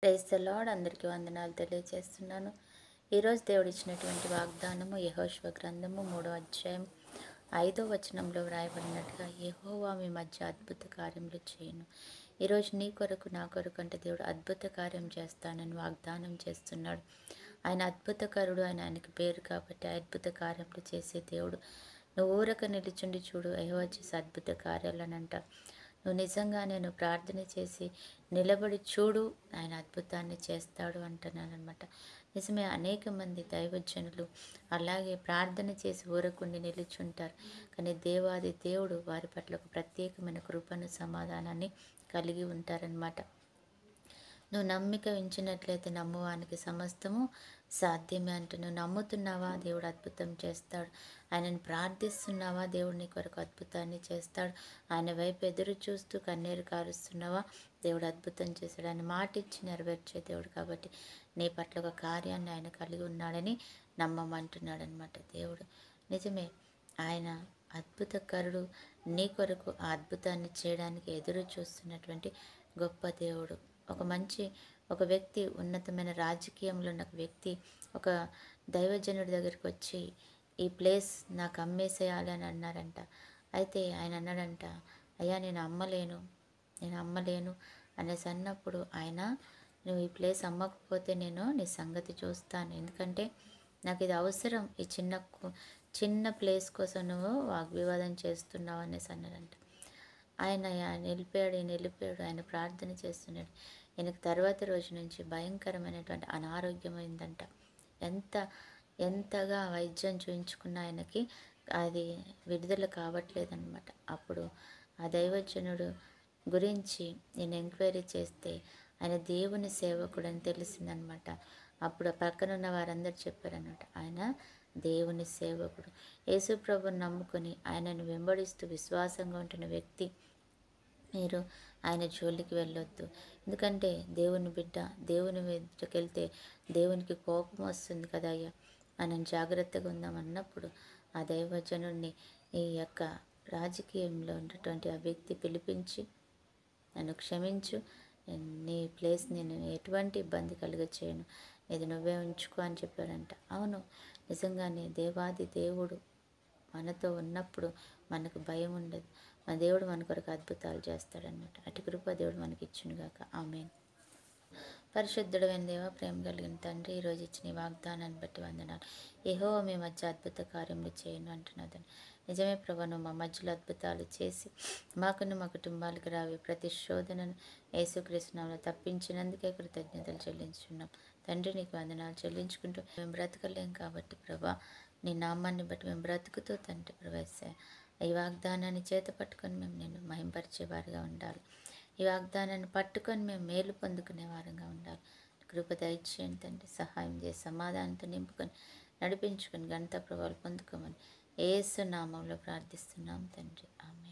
Praise the lord. అందరికీ వందనాలు తెలియజేస్తున్నాను. ఈరోజు దేవుడు ఇచ్చినటువంటి వాగ్దానము యెహోషువ గ్రంథము 3వ అధ్యాయం 5వ వచనంలో వ్రాయబడినట్టుగా, యెహోవా మీ మధ్య అద్భుత కార్యములు చేయను. ఈరోజు నీ కొరకు నా కొరకు అంటే దేవుడు అద్భుత కార్యం చేస్తానని వాగ్దానం చేస్తున్నాడు. ఆయన అద్భుతకరుడు, ఆయనకి పేరు కాబట్టి అద్భుత కార్యములు చేసే దేవుడు. నువ్వు ఊరక నిలుచుండి చూడు, యెహోవా చేసే అద్భుత కార్యాలనంట. నువ్వు నిజంగా నేను ప్రార్థన చేసి నిలబడి చూడు, ఆయన అద్భుతాన్ని చేస్తాడు అంటున్నానమాట. నిజమే, అనేక మంది దైవజనులు అలాగే ప్రార్థన చేసి ఊరకుండి నిలుచుంటారు. కానీ దేవాది దేవుడు వారి పట్ల ఒక ప్రత్యేకమైన కృపను సమాధానాన్ని కలిగి ఉంటారనమాట. నువ్వు నమ్మిక ఉంచినట్లయితే నమ్మువానికి సమస్తము సాధ్యమే అంటూ నువ్వు నమ్ముతున్నావా, దేవుడు అద్భుతం చేస్తాడు. ఆయనను ప్రార్థిస్తున్నావా, దేవుడు నీ కొరకు అద్భుతాన్ని చేస్తాడు. ఆయన వైపు ఎదురు చూస్తూ కన్నీరు కారుస్తున్నావా, దేవుడు అద్భుతం చేస్తాడు. ఆయన మాట ఇచ్చి నెరవేర్చే దేవుడు కాబట్టి నీ పట్ల ఒక కార్యాన్ని ఆయన కలిగి ఉన్నాడని నమ్మమంటున్నాడు అనమాట దేవుడు. నిజమే, ఆయన అద్భుతకరుడు. నీ కొరకు ఆ అద్భుతాన్ని చేయడానికి ఎదురు చూస్తున్నటువంటి గొప్ప దేవుడు. ఒక వ్యక్తి, ఉన్నతమైన రాజకీయంలో ఉన్న ఒక వ్యక్తి ఒక దైవజనుడి దగ్గరికి వచ్చి ఈ ప్లేస్ నాకు అమ్మేసేయాలి అని అన్నారంట. అయితే ఆయన అన్నాడంట, అయ్యా నేను అమ్మలేను అనేసి అన్నప్పుడు ఆయన, నువ్వు ఈ ప్లేస్ అమ్మకపోతే నేను నీ సంగతి చూస్తాను, ఎందుకంటే నాకు ఇది అవసరం, ఈ చిన్న ప్లేస్ కోసం నువ్వు వాగ్వివాదం చేస్తున్నావు అనేసి అన్నాడంట. ఆయన నిలిపాడు. ఆయన ప్రార్థన చేస్తున్నాడు. ఈయనకు తర్వాత రోజు నుంచి భయంకరమైనటువంటి అనారోగ్యమైందంట. ఎంతగా వైద్యం చూయించుకున్న ఆయనకి అది విడుదల కావట్లేదన్నమాట. అప్పుడు ఆ దైవజనుడు గురించి నేను ఎంక్వైరీ చేస్తే ఆయన దేవుని సేవకుడు అని తెలిసిందనమాట. అప్పుడు పక్కనున్న వారందరూ చెప్పారనమాట, ఆయన దేవుని సేవకుడు. యేసు ప్రభువుని నమ్ముకొని ఆయనను వెంబడిస్తూ విశ్వాసంగా ఉంటున్న వ్యక్తి, మీరు ఆయన జోలికి వెళ్ళొద్దు. ఎందుకంటే దేవుని బిడ్డ దేవుని మీదకి వెళ్తే దేవునికి కోపం వస్తుంది కదా అయ్యా, మనం జాగ్రత్తగా ఉందామన్నప్పుడు ఆ దైవజనుడిని ఈ యొక్క రాజకీయంలో ఉన్నటువంటి ఆ వ్యక్తి పిలిపించి, నన్ను క్షమించు, నీ ప్లేస్ నేను ఎటువంటి ఇబ్బంది చేయను, ఇది నువ్వే ఉంచుకో అని చెప్పాడంట. అవును, నిజంగానే దేవాది దేవుడు మనతో ఉన్నప్పుడు మనకు భయం ఉండదు. మన దేవుడు మన కొరకు అద్భుతాలు చేస్తాడన్నమాట. అటు కృప దేవుడు మనకి ఇచ్చునుగాక. ఆమేన్. పరిశుద్ధుడైన దేవ, ప్రేమ కలిగిన తండ్రి, ఈరోజు ఇచ్చిన వాగ్దానాన్ని బట్టి వందనాలు. యెహోవా మీ మధ్య అద్భుత కార్యములు చేయను అంటున్నదని. నిజమే ప్రభా, నువ్వు మా మధ్యలో అద్భుతాలు చేసి మాకును మా కుటుంబాలకు రావి ప్రతి శోధనను యేసుక్రీస్తు నామములో తప్పించినందుకే కృతజ్ఞతలు చెల్లించున్నాం తండ్రి. నీకు వందనాలు చెల్లించుకుంటూ మేము బ్రతకలేం కాబట్టి ప్రభా, నీ నామాన్ని బట్టి మేము బ్రతుకుతూ తండ్రి ప్రభా, ఈ వాగ్దానాన్ని చేత పట్టుకొని మేము నేను మహింపరిచేవారుగా ఉండాలి. ఈ వాగ్దానాన్ని పట్టుకొని మేము మేలు పొందుకునే వారంగా ఉండాలి. కృప దయచేయండి తండ్రి. సహాయం చేసి సమాధానంతో నింపుకొని నడిపించుకొని ఘనత ప్రభావాలు పొందుకోమని యేసు నామంలో ప్రార్థిస్తున్నాం తండ్రి. ఆమేన్.